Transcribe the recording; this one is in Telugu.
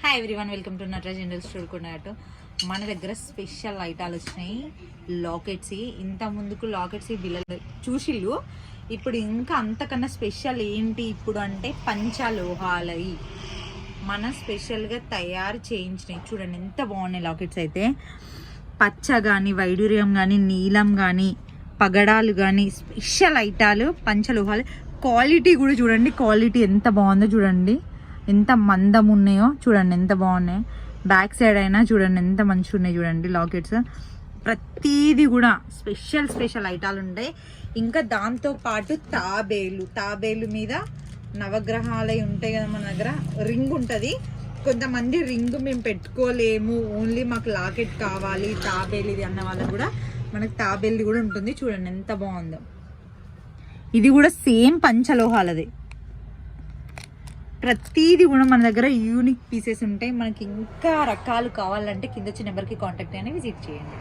Hi everyone, welcome to Nataraj general store కొన్నట్టు. మన దగ్గర స్పెషల్ ఐటాలు వచ్చినాయి. లాకెట్స్, ఇంత ముందుకు లాకెట్స్ బిల్లలు చూసిళ్ళు. ఇప్పుడు ఇంకా అంతకన్నా స్పెషల్ ఏంటి ఇప్పుడు అంటే పంచలోహాలవి మన స్పెషల్గా తయారు చేయించినాయి. చూడండి ఎంత బాగున్నాయి లాకెట్స్. అయితే పచ్చ కానీ, వైడూర్యం కానీ, నీలం కానీ, పగడాలు కానీ స్పెషల్ ఐటాలు పంచలోహాలు. క్వాలిటీ కూడా చూడండి, క్వాలిటీ ఎంత బాగుందో చూడండి, ఎంత మందం ఉన్నాయో చూడండి, ఎంత బాగున్నాయి. బ్యాక్ సైడ్ అయినా చూడండి ఎంత మంచిగా ఉన్నాయి చూడండి లాకెట్స్. ప్రతిదీ కూడా స్పెషల్ ఐటాలు ఉంటాయి. ఇంకా దాంతో పాటు తాబేలు మీద నవగ్రహాలవి ఉంటాయి కదా, మన దగ్గర రింగ్ ఉంటుంది. కొంతమంది రింగ్ మేము పెట్టుకోలేము, ఓన్లీ మాకు లాకెట్ కావాలి తాబేలుది అన్న వాళ్ళకు కూడా మనకు తాబేలుది కూడా ఉంటుంది. చూడండి ఎంత బాగుందో. ఇది కూడా సేమ్ పంచలోహాలది. ప్రతిదీ కూడా మన దగ్గర యూనిక్ పీసెస్ ఉంటాయి. మనకి ఇంకా రకాలు కావాలంటే కింద వచ్చే నెంబర్కి కాంటాక్ట్ అయినా విజిట్ చేయండి.